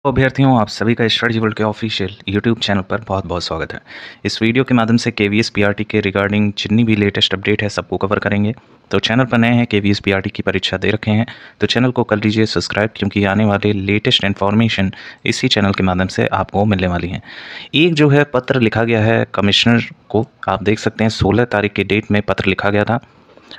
तो अभ्यर्थियों, आप सभी का स्टडी वर्ल्ड के ऑफिशियल यूट्यूब चैनल पर बहुत बहुत स्वागत है। इस वीडियो के माध्यम से केवीएस पीआरटी के रिगार्डिंग जितनी भी लेटेस्ट अपडेट है सबको कवर करेंगे। तो चैनल पर नए हैं, केवीएस पीआरटी की परीक्षा दे रखे हैं तो चैनल को कर लीजिए सब्सक्राइब, क्योंकि आने वाले लेटेस्ट इन्फॉर्मेशन इसी चैनल के माध्यम से आपको मिलने वाली हैं। एक जो है पत्र लिखा गया है कमिश्नर को, आप देख सकते हैं 16 तारीख के डेट में पत्र लिखा गया था।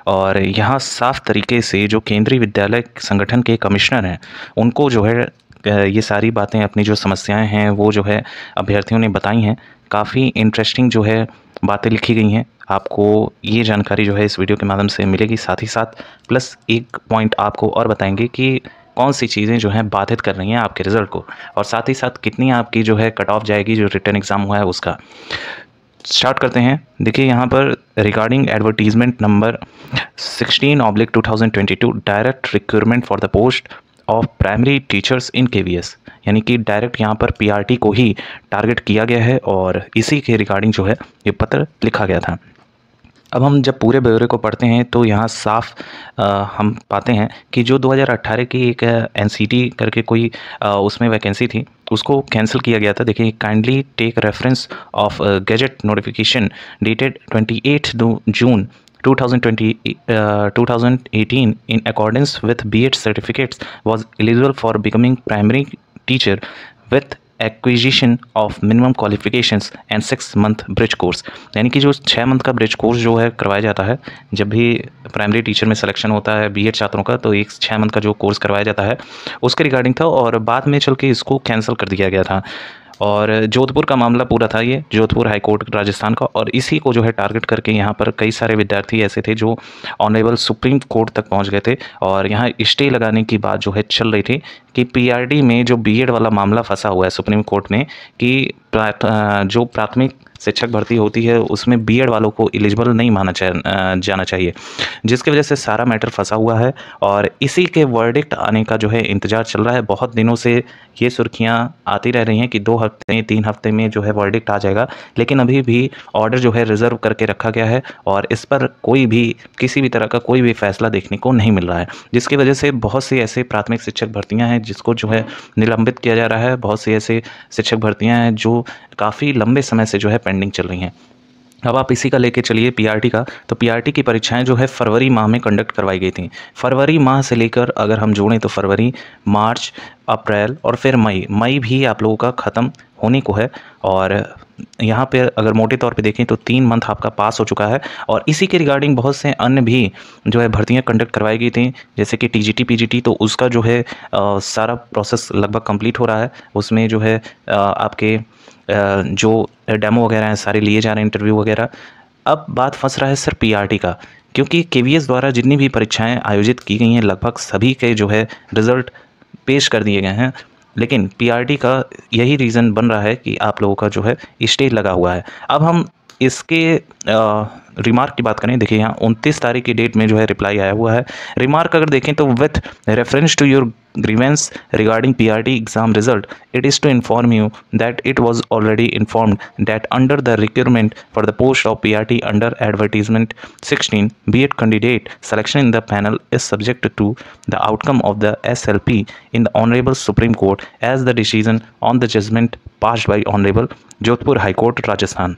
और यहाँ साफ तरीके से जो केंद्रीय विद्यालय संगठन के कमिश्नर हैं उनको जो है ये सारी बातें, अपनी जो समस्याएं हैं वो जो है अभ्यर्थियों ने बताई हैं। काफ़ी इंटरेस्टिंग जो है बातें लिखी गई हैं। आपको ये जानकारी जो है इस वीडियो के माध्यम से मिलेगी। साथ ही साथ प्लस एक पॉइंट आपको और बताएंगे कि कौन सी चीज़ें जो हैं बाधित कर रही हैं आपके रिज़ल्ट को, और साथ ही साथ कितनी आपकी जो है कट ऑफ जाएगी जो रिटर्न एग्ज़ाम हुआ है उसका। स्टार्ट करते हैं। देखिए यहाँ पर regarding advertisement number 16/2022 direct recruitment for the post of primary teachers in KVS, यानी कि डायरेक्ट यहाँ पर पीआरटी को ही टारगेट किया गया है और इसी के रिगार्डिंग जो है ये पत्र लिखा गया था। अब हम जब पूरे ब्यौरे को पढ़ते हैं तो यहाँ साफ हम पाते हैं कि जो 2018 की एक एनसीटी करके कोई उसमें वैकेंसी थी उसको कैंसिल किया गया था। देखिए, kindly take reference of gazette notification dated 28 June 2018 in accordance with B.Ed certificates was eligible for becoming primary teacher with acquisition of minimum qualifications and 6 month bridge course, यानी कि जो 6 मंथ का ब्रिज कोर्स जो है करवाया जाता है जब भी प्राइमरी टीचर में सिलेक्शन होता है बीएड छात्रों का, तो एक 6 मंथ का जो कोर्स करवाया जाता है उसके रिगार्डिंग था और बाद में चल के इसको कैंसिल कर दिया गया था। और जोधपुर का मामला पूरा था, ये जोधपुर हाई कोर्ट राजस्थान का, और इसी को जो है टारगेट करके यहाँ पर कई सारे विद्यार्थी ऐसे थे जो ऑनरेबल सुप्रीम कोर्ट तक पहुँच गए थे और यहाँ स्टे लगाने की बात जो है चल रही थी कि पीआरटी में जो बीएड वाला मामला फंसा हुआ है सुप्रीम कोर्ट में कि जो प्राथमिक शिक्षक भर्ती होती है उसमें बीएड वालों को एलिजिबल नहीं माना जाना चाहिए, जिसकी वजह से सारा मैटर फंसा हुआ है और इसी के वर्डिक्ट आने का जो है इंतज़ार चल रहा है। बहुत दिनों से ये सुर्खियाँ आती रह रही हैं कि 2 हफ्ते 3 हफ्ते में जो है वर्डिक्ट आ जाएगा, लेकिन अभी भी ऑर्डर जो है रिजर्व करके रखा गया है और इस पर कोई भी किसी भी तरह का कोई भी फैसला देखने को नहीं मिल रहा है, जिसकी वजह से बहुत सी ऐसे प्राथमिक शिक्षक भर्तियाँ हैं जिसको जो है निलंबित किया जा रहा है। बहुत सी ऐसे शिक्षक भर्तियाँ हैं जो काफ़ी लंबे समय से जो है पेंडिंग चल रही हैं। अब आप इसी का लेके चलिए पीआरटी का, तो पीआरटी की परीक्षाएं जो है फरवरी माह में कंडक्ट करवाई गई थी। फरवरी माह से लेकर अगर हम जोड़ें तो फरवरी, मार्च, अप्रैल और फिर मई भी आप लोगों का ख़त्म होने को है। और यहाँ पे अगर मोटे तौर पे देखें तो 3 मंथ आपका पास हो चुका है और इसी के रिगार्डिंग बहुत से अन्य भी जो है भर्तियाँ कंडक्ट करवाई गई थी, जैसे कि टीजीटी पीजीटी, तो उसका जो है सारा प्रोसेस लगभग कंप्लीट हो रहा है। उसमें जो है आपके जो डेमो वगैरह हैं सारे लिए जा रहे हैं, इंटरव्यू वगैरह। अब बात फंस रहा है सर पीआरटी का, क्योंकि केवीएस द्वारा जितनी भी परीक्षाएं आयोजित की गई हैं लगभग सभी के जो है रिज़ल्ट पेश कर दिए गए हैं, लेकिन पीआरटी का यही रीज़न बन रहा है कि आप लोगों का जो है स्टे लगा हुआ है। अब हम इसके रिमार्क की बात करें, देखिए यहाँ 29 तारीख की डेट में जो है रिप्लाई आया हुआ है। रिमार्क अगर देखें तो with reference to your grievance regarding PRT exam result, it is to inform you that it was already informed that under the requirement for the post of PRT under advertisement 16, B.Ed candidate selection in the panel is subject to the outcome of the SLP in the Honorable Supreme Court as the decision on the judgment passed by Honorable Jodhpur High Court, Rajasthan,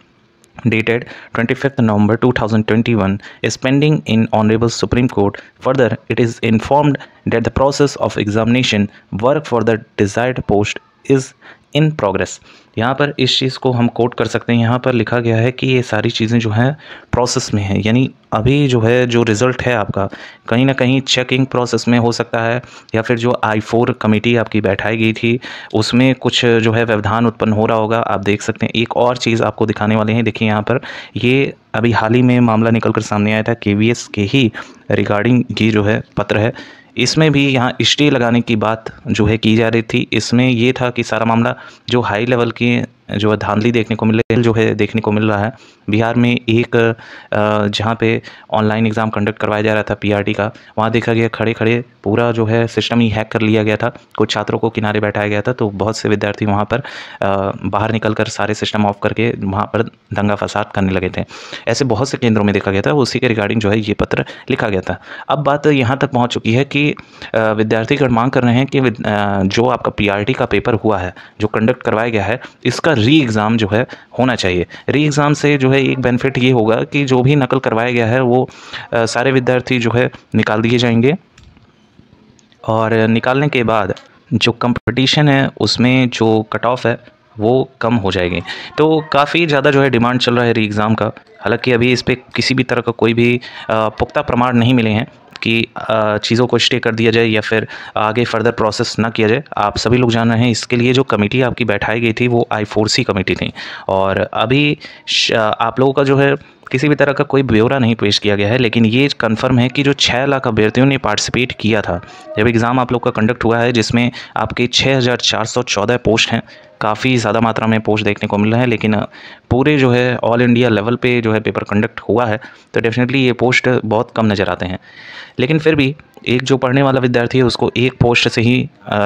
dated 25th November 2021 is pending in Honorable Supreme Court. Further, it is informed that the process of examination work for the desired post is in progress। यहाँ पर इस चीज़ को हम coat कर सकते हैं। यहाँ पर लिखा गया है कि ये सारी चीज़ें जो हैं प्रोसेस में है, यानी अभी जो है जो रिज़ल्ट है आपका कहीं ना कहीं चेकिंग प्रोसेस में हो सकता है, या फिर जो I4 कमेटी आपकी बैठाई गई थी उसमें कुछ जो है व्यवधान उत्पन्न हो रहा होगा। आप देख सकते हैं। एक और चीज़ आपको दिखाने वाले हैं, देखिए यहाँ पर ये अभी हाल ही में मामला निकल कर सामने आया था केवीएस के ही रिगार्डिंग ये जो है पत्र है, इसमें भी यहाँ स्टे लगाने की बात जो है की जा रही थी। इसमें ये था कि सारा मामला जो हाई लेवल की जो है धांधली देखने को मिल रहा है। बिहार में एक जहाँ पे ऑनलाइन एग्ज़ाम कंडक्ट करवाया जा रहा था पीआरटी का, वहाँ देखा गया खड़े खड़े पूरा जो है सिस्टम ही हैक कर लिया गया था। कुछ छात्रों को किनारे बैठाया गया था, तो बहुत से विद्यार्थी वहाँ पर बाहर निकल कर सारे सिस्टम ऑफ करके वहाँ पर दंगा फसाद करने लगे थे। ऐसे बहुत से केंद्रों में देखा गया था, उसी के रिगार्डिंग जो है ये पत्र लिखा गया था। अब बात यहाँ तक पहुँच चुकी है कि विद्यार्थीगण मांग कर रहे हैं कि जो आपका पीआरटी का पेपर हुआ है, जो कंडक्ट करवाया गया है, इसका री एग्ज़ाम जो है होना चाहिए। री एग्ज़ाम से जो है एक बेनिफिट ये होगा कि जो भी नकल करवाया गया है वो सारे विद्यार्थी जो है निकाल दिए जाएंगे, और निकालने के बाद जो कंपटीशन है उसमें जो कट ऑफ है वो कम हो जाएगी। तो काफ़ी ज़्यादा जो है डिमांड चल रहा है री एग्ज़ाम का। हालांकि अभी इस पर किसी भी तरह का कोई भी पुख्ता प्रमाण नहीं मिले हैं कि चीज़ों को स्टे कर दिया जाए या फिर आगे फर्दर प्रोसेस ना किया जाए। आप सभी लोग जान रहे हैं इसके लिए जो कमेटी आपकी बैठाई गई थी वो I4C कमेटी थी, और अभी आप लोगों का जो है किसी भी तरह का कोई ब्यौरा नहीं पेश किया गया है। लेकिन ये कंफर्म है कि जो 6 लाख अभ्यर्थियों ने पार्टिसिपेट किया था, जब एग्ज़ाम आप लोग का कंडक्ट हुआ है, जिसमें आपके 6414 पोस्ट हैं, काफ़ी ज़्यादा मात्रा में पोस्ट देखने को मिल रहा है। लेकिन पूरे जो है ऑल इंडिया लेवल पे जो है पेपर कंडक्ट हुआ है, तो डेफिनेटली ये पोस्ट बहुत कम नज़र आते हैं। लेकिन फिर भी एक जो पढ़ने वाला विद्यार्थी है उसको एक पोस्ट से ही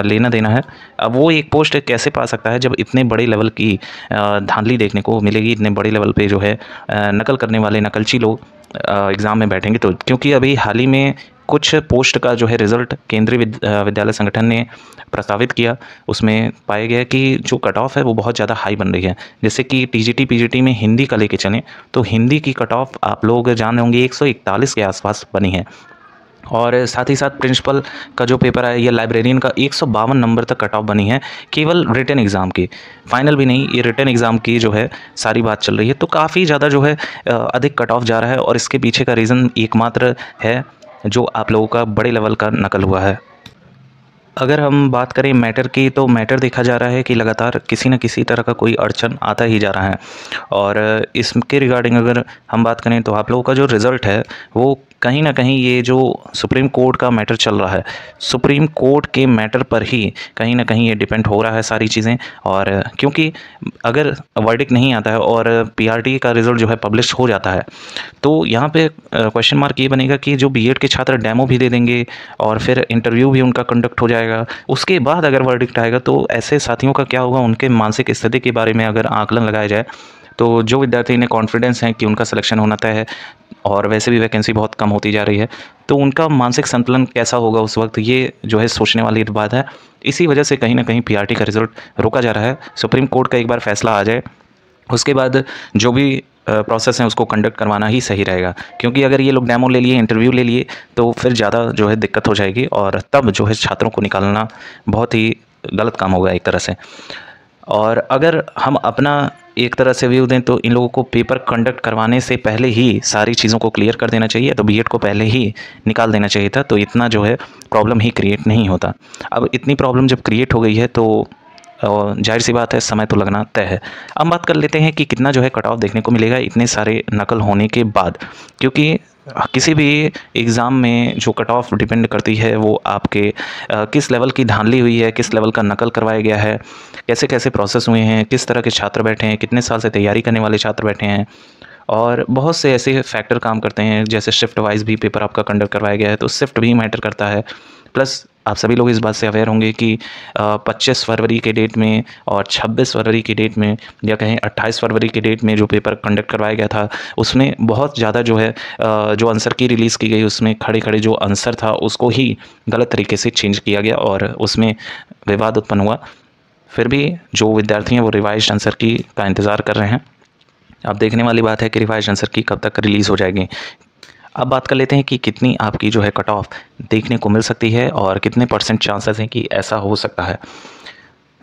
लेना देना है। अब वो एक पोस्ट कैसे पा सकता है जब इतने बड़े लेवल की धांधली देखने को मिलेगी, इतने बड़े लेवल पे जो है नकल करने वाले नकलची लोग एग्ज़ाम में बैठेंगे। तो क्योंकि अभी हाल ही में कुछ पोस्ट का जो है रिज़ल्ट केंद्रीय विद्यालय संगठन ने प्रस्तावित किया, उसमें पाया गया कि जो कट ऑफ है वो बहुत ज़्यादा हाई बन रही है। जैसे कि टीजीटी पीजीटी में हिंदी का लेके चलें तो हिंदी की कट ऑफ आप लोग जान रहे होंगे 141 के आसपास बनी है, और साथ ही साथ प्रिंसिपल का जो पेपर है या लाइब्रेरियन का 152 नंबर तक कट ऑफ बनी है, केवल रिटन एग्ज़ाम की। फाइनल भी नहीं, ये रिटन एग्ज़ाम की जो है सारी बात चल रही है। तो काफ़ी ज़्यादा जो है अधिक कट ऑफ जा रहा है, और इसके पीछे का रीज़न एकमात्र है जो आप लोगों का बड़े लेवल का नकल हुआ है। अगर हम बात करें मैटर की, तो मैटर देखा जा रहा है कि लगातार किसी न किसी तरह का कोई अड़चन आता ही जा रहा है। और इसके रिगार्डिंग अगर हम बात करें तो आप लोगों का जो रिज़ल्ट है वो कहीं ना कहीं ये जो सुप्रीम कोर्ट का मैटर चल रहा है, सुप्रीम कोर्ट के मैटर पर ही कहीं ना कहीं ये डिपेंड हो रहा है सारी चीज़ें। और क्योंकि अगर वर्डिक्ट नहीं आता है और पीआरटी का रिज़ल्ट जो है पब्लिश हो जाता है, तो यहाँ पे क्वेश्चन मार्क ये बनेगा कि जो बीएड के छात्र डेमो भी दे देंगे और फिर इंटरव्यू भी उनका कंडक्ट हो जाएगा, उसके बाद अगर वर्डिक्ट आएगा तो ऐसे साथियों का क्या होगा, उनके मानसिक स्थिति के बारे में अगर आकलन लगाया जाए तो जो विद्यार्थी ने कॉन्फिडेंस है कि उनका सिलेक्शन होना तय है और वैसे भी वैकेंसी बहुत कम होती जा रही है, तो उनका मानसिक संतुलन कैसा होगा उस वक्त, ये जो है सोचने वाली बात है। इसी वजह से कहीं ना कहीं पीआरटी का रिज़ल्ट रोका जा रहा है। सुप्रीम कोर्ट का एक बार फैसला आ जाए उसके बाद जो भी प्रोसेस है उसको कंडक्ट करवाना ही सही रहेगा, क्योंकि अगर ये लोग डेमो ले लिए, इंटरव्यू ले लिए, तो फिर ज़्यादा जो है दिक्कत हो जाएगी और तब जो है छात्रों को निकालना बहुत ही गलत काम होगा एक तरह से। और अगर हम अपना एक तरह से व्यू दें तो इन लोगों को पेपर कंडक्ट करवाने से पहले ही सारी चीज़ों को क्लियर कर देना चाहिए, तो बीएड को पहले ही निकाल देना चाहिए था, तो इतना जो है प्रॉब्लम ही क्रिएट नहीं होता। अब इतनी प्रॉब्लम जब क्रिएट हो गई है तो जाहिर सी बात है समय तो लगना तय है। अब बात कर लेते हैं कि कितना जो है कट ऑफ देखने को मिलेगा इतने सारे नकल होने के बाद, क्योंकि किसी भी एग्ज़ाम में जो कट ऑफ डिपेंड करती है वो आपके किस लेवल की धांधली हुई है, किस लेवल का नकल करवाया गया है, कैसे कैसे प्रोसेस हुए हैं, किस तरह के छात्र बैठे हैं, कितने साल से तैयारी करने वाले छात्र बैठे हैं, और बहुत से ऐसे फैक्टर काम करते हैं। जैसे शिफ्ट वाइज भी पेपर आपका कंडक्ट करवाया गया है तो शिफ्ट भी मैटर करता है। प्लस आप सभी लोग इस बात से अवेयर होंगे कि 25 फरवरी के डेट में और 26 फरवरी की डेट में या कहें 28 फरवरी की डेट में जो पेपर कंडक्ट करवाया गया था उसमें बहुत ज़्यादा जो है जो आंसर की रिलीज़ की गई उसमें खड़े खड़े जो आंसर था उसको ही गलत तरीके से चेंज किया गया और उसमें विवाद उत्पन्न हुआ। फिर भी जो विद्यार्थी हैं वो रिवाइज आंसर की का इंतज़ार कर रहे हैं। अब देखने वाली बात है कि रिवाइज आंसर की कब तक रिलीज़ हो जाएगी। अब बात कर लेते हैं कि कितनी आपकी जो है कट ऑफ देखने को मिल सकती है और कितने % चांसेस हैं कि ऐसा हो सकता है।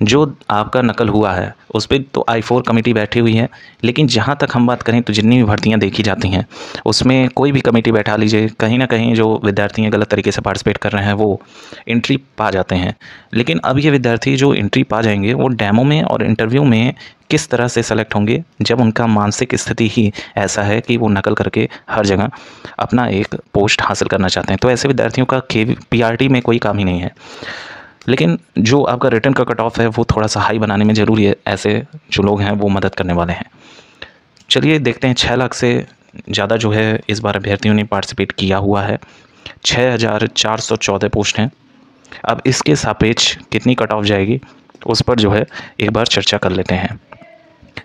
जो आपका नकल हुआ है उस पर तो I4 कमेटी बैठी हुई है, लेकिन जहाँ तक हम बात करें तो जितनी भी भर्तियाँ देखी जाती हैं उसमें कोई भी कमेटी बैठा लीजिए, कहीं ना कहीं जो विद्यार्थी हैं गलत तरीके से पार्टिसिपेट कर रहे हैं वो एंट्री पा जाते हैं। लेकिन अब ये विद्यार्थी जो एंट्री पा जाएंगे वो डेमो में और इंटरव्यू में किस तरह से सेलेक्ट होंगे जब उनका मानसिक स्थिति ही ऐसा है कि वो नकल करके हर जगह अपना एक पोस्ट हासिल करना चाहते हैं। तो ऐसे विद्यार्थियों का पीआरटी में कोई काम ही नहीं है। लेकिन जो आपका रिटर्न का कट ऑफ है वो थोड़ा सा हाई बनाने में ज़रूरी है, ऐसे जो लोग हैं वो मदद करने वाले हैं। चलिए देखते हैं, 6 लाख से ज़्यादा जो है इस बार अभ्यर्थियों ने पार्टिसिपेट किया हुआ है, 6414 पोस्ट हैं। अब इसके सापेक्ष कितनी कट ऑफ जाएगी उस पर जो है एक बार चर्चा कर लेते हैं।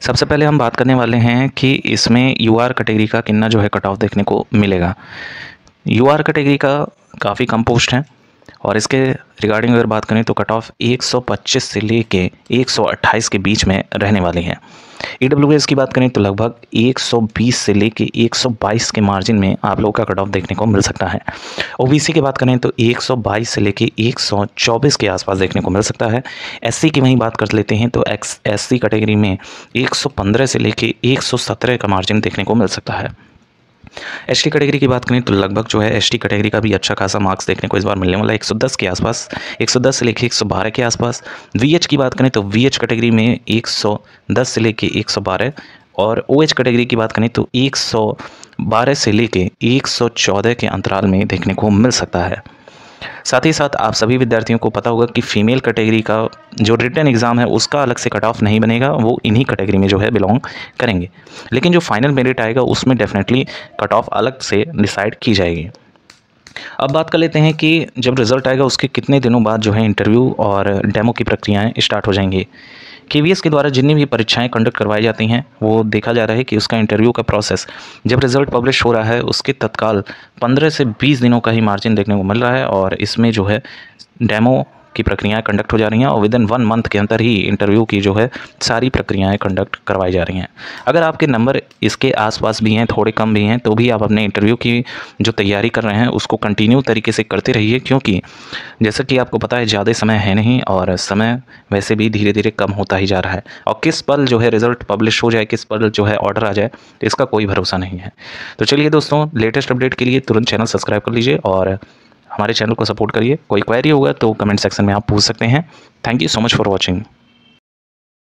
सबसे पहले हम बात करने वाले हैं कि इसमें यूआर कैटेगरी का कितना जो है कट ऑफ देखने को मिलेगा। यूआर कैटेगरी का काफ़ी कम पोस्ट हैं और इसके रिगार्डिंग अगर बात करें तो कट ऑफ 125 से लेके 128 के बीच में रहने वाली है। ईडब्ल्यूएस की बात करें तो लगभग 120 से लेके 122 के मार्जिन में आप लोगों का कट ऑफ देखने को मिल सकता है। ओबीसी की बात करें तो 122 से लेके 124 के आसपास देखने को मिल सकता है। एससी की वहीं बात कर लेते हैं तो एससी कैटेगरी में 115 से लेके 117 का मार्जिन देखने को मिल सकता है। एसटी कैटेगरी की बात करें तो लगभग जो है एसटी कैटेगरी का भी अच्छा खासा मार्क्स देखने को इस बार मिलने वाला है, 110 के आसपास, 110 से लेके 112 के आसपास। वीएच की बात करें तो वीएच कैटेगरी में 110 से लेके 112 और ओएच कैटेगरी की बात करें तो 112 से लेके 114 के अंतराल में देखने को मिल सकता है। साथ ही साथ आप सभी विद्यार्थियों को पता होगा कि फीमेल कैटेगरी का जो रिटन एग्ज़ाम है उसका अलग से कट ऑफ नहीं बनेगा, वो इन्हीं कैटेगरी में जो है बिलोंग करेंगे, लेकिन जो फाइनल मेरिट आएगा उसमें डेफिनेटली कट ऑफ अलग से डिसाइड की जाएगी। अब बात कर लेते हैं कि जब रिज़ल्ट आएगा उसके कितने दिनों बाद जो है इंटरव्यू और डेमो की प्रक्रियाएँ स्टार्ट हो जाएंगी। केवीएस के द्वारा जितनी भी परीक्षाएं कंडक्ट करवाई जाती हैं वो देखा जा रहा है कि उसका इंटरव्यू का प्रोसेस जब रिज़ल्ट पब्लिश हो रहा है उसके तत्काल 15 से 20 दिनों का ही मार्जिन देखने को मिल रहा है और इसमें जो है डेमो की प्रक्रियाएं कंडक्ट हो जा रही हैं और विदिन 1 मंथ के अंदर ही इंटरव्यू की जो है सारी प्रक्रियाएं कंडक्ट करवाई जा रही हैं। अगर आपके नंबर इसके आसपास भी हैं, थोड़े कम भी हैं, तो भी आप अपने इंटरव्यू की जो तैयारी कर रहे हैं उसको कंटिन्यू तरीके से करते रहिए, क्योंकि जैसा कि आपको पता है ज़्यादा समय है नहीं और समय वैसे भी धीरे धीरे कम होता ही जा रहा है और किस पल जो है रिज़ल्ट पब्लिश हो जाए, किस पल जो है ऑर्डर आ जाए, इसका कोई भरोसा नहीं है। तो चलिए दोस्तों, लेटेस्ट अपडेट के लिए तुरंत चैनल सब्सक्राइब कर लीजिए और हमारे चैनल को सपोर्ट करिए। कोई क्वेरी होगा तो कमेंट सेक्शन में आप पूछ सकते हैं। Thank you so much for watching.